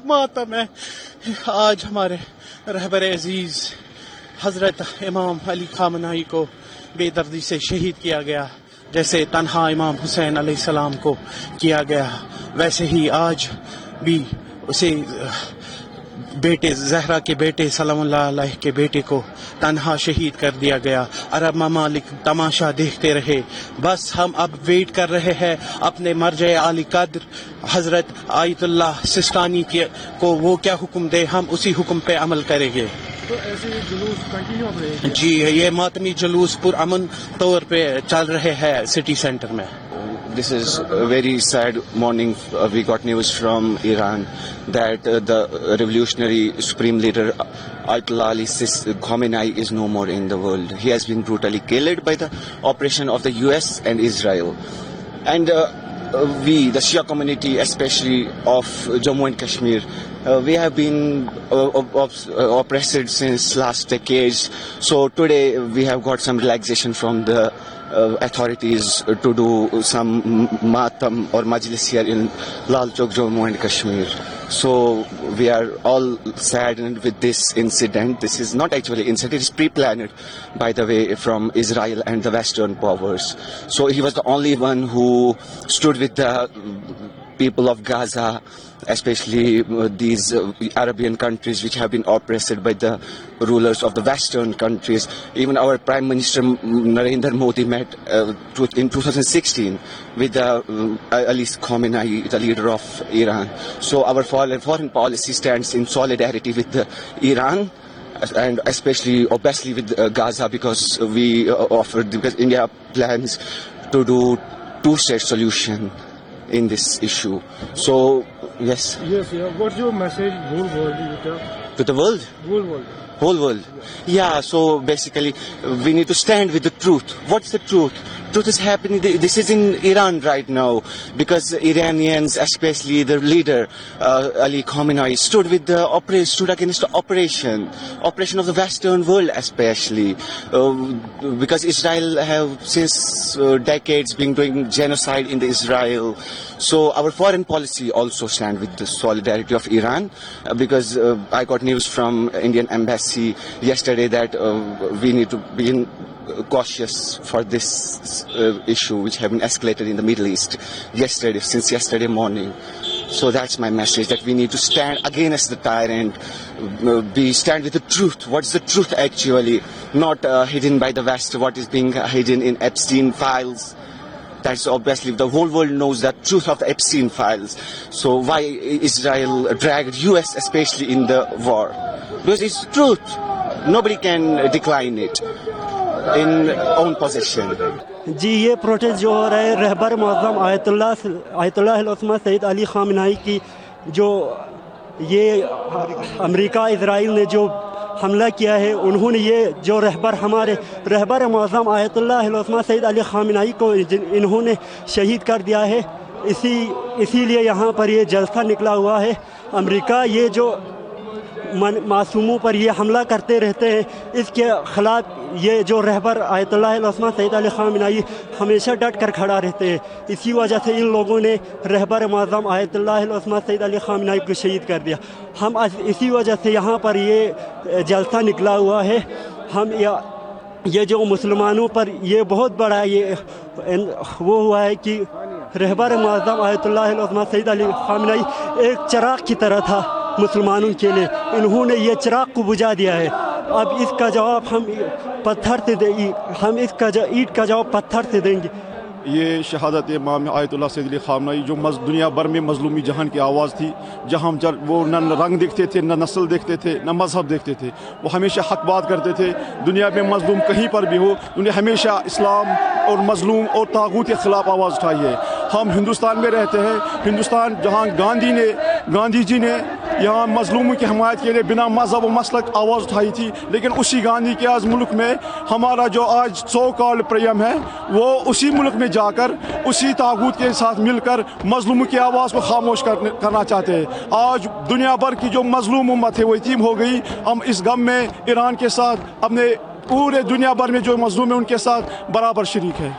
ماتم ہے آج ہمارے رہبر عزیز حضرت امام علی خامنہئی کو بے دردی سے شہید کیا گیا. جیسے تنہا امام حسین علیہ السلام کو کیا گیا ویسے ہی آج بھی اسے بیٹے زہرا کے بیٹے سلام اللہ علیہ کے بیٹے کو تنہا شہید کر دیا گیا. عرب ممالک تماشا دیکھتے رہے. بس ہم اب ویٹ کر رہے ہیں اپنے مرجع عالی قدر حضرت آیت اللہ سستانی کو وہ کیا حکم دے ہم اسی حکم پہ عمل کریں گے. تو ایسے جلوس کنٹینیو ہو رہے ہیں؟ جی یہ ماتمی جلوس پرامن طور پہ چل رہے ہیں سٹی سینٹر میں. This is a very sad morning. We got news from Iran that the revolutionary supreme leader Ayatollah Ali Khamenei is no more in the world. He has been brutally killed by the operation of the US and Israel. And we, the Shia community, especially of Jammu and Kashmir, we have been oppressed since last decades. So today we have got some relaxation from the authorities to do some matam or majlis here in Lal Chowk, Jammu and Kashmir. So we are all saddened with this incident. This is not actually an incident, it is pre-planned, by the way, from Israel and the Western powers. So he was the only one who stood with the people of Gaza, especially these Arabian countries which have been oppressed by the rulers of the Western countries. Even our Prime Minister Narendra Modi met in 2016 with Ali Khamenei, the leader of Iran. So our foreign policy stands in solidarity with Iran, and especially obviously with Gaza, because because India plans to do two-state solution in this issue. So yes. Yes, yeah. What's your message whole world? To the world? Whole world. Yeah, so basically we need to stand with the truth. What's the truth? Truth is happening. This is in Iran right now because Iranians, especially the leader Ali Khamenei, stood against the operation of the Western world, especially because Israel have since decades been doing genocide in the Israel. So our foreign policy also stand with the solidarity of Iran because I got news from Indian embassy yesterday that we need to be cautious for this issue which have been escalated in the Middle East since yesterday morning. So that's my message, that we need to stand against the tyrant, stand with the truth. What's the truth actually? Not hidden by the West, what is being hidden in Epstein files. That's obviously, the whole world knows the truth of the Epstein files. So why Israel dragged US especially in the war? Because it's truth. Nobody can decline it in own possession. جی یہ protest جو ہو رہا ہے رہبر معظم آیت اللہ العظمہ سید علی خامنہئی کی جو یہ امریکہ اسرائیل نے جو حملہ کیا ہے انہوں نے یہ جو ہمارے رہبر معظم آیت اللہ العظمہ سید علی خامنہئی کو انہوں نے شہید کر دیا ہے. اسی لیے یہاں پر یہ جلسہ نکلا ہوا ہے. امریکہ یہ جو معصوموں پر یہ حملہ کرتے رہتے ہیں اس کے خلاف یہ جو رہبر آیت اللہ العظمہ سید علی خامنہئی ہمیشہ ڈٹ کر کھڑا رہتے ہیں. اسی وجہ سے ان لوگوں نے رہبر معظم آیت اللہ العظمہ سید علی خامنہئی کو شہید کر دیا. ہم اسی وجہ سے یہاں پر یہ جلسہ نکلا ہوا ہے. ہم یہ جو مسلمانوں پر یہ بہت بڑا یہ وہ ہوا ہے کہ رہبر معظم آیت اللہ العظمہ سید علی خامنہئی ایک چراغ کی طرح تھا مسلمانوں کے لیے. انہوں نے یہ چراغ کو بجھا دیا ہے. اب اس کا جواب ہم اس کا اینٹ کا جواب پتھر سے دیں گے. یہ شہادت امام آیت اللہ سید علی خامنہئی جو دنیا بھر میں مظلومی جہان کی آواز تھی, جہاں وہ نہ رنگ دیکھتے تھے, نہ نسل دیکھتے تھے, نہ مذہب دیکھتے تھے. وہ ہمیشہ حق بات کرتے تھے. دنیا میں مظلوم کہیں پر بھی ہو انہوں نے ہمیشہ اسلام اور مظلوم اور طاغوت کے خلاف آواز اٹھائی ہے. ہم ہندوستان میں رہتے ہیں. ہندوستان جہاں گاندھی جی نے یہاں مظلوموں کی حمایت کے لیے بنا مذہب و مسلک آواز اٹھائی تھی, لیکن اسی گاندھی کے آج ملک میں ہمارا جو آج سو کال پریم ہے وہ اسی ملک میں جا کر اسی طاغوت کے ساتھ مل کر مظلوموں کی آواز کو خاموش کرنا چاہتے ہیں. آج دنیا بھر کی جو مظلوم امت ہے وہ یتیم ہو گئی. ہم اس غم میں ایران کے ساتھ اپنے پورے دنیا بھر میں جو مظلوم ہیں ان کے ساتھ برابر شریک ہے.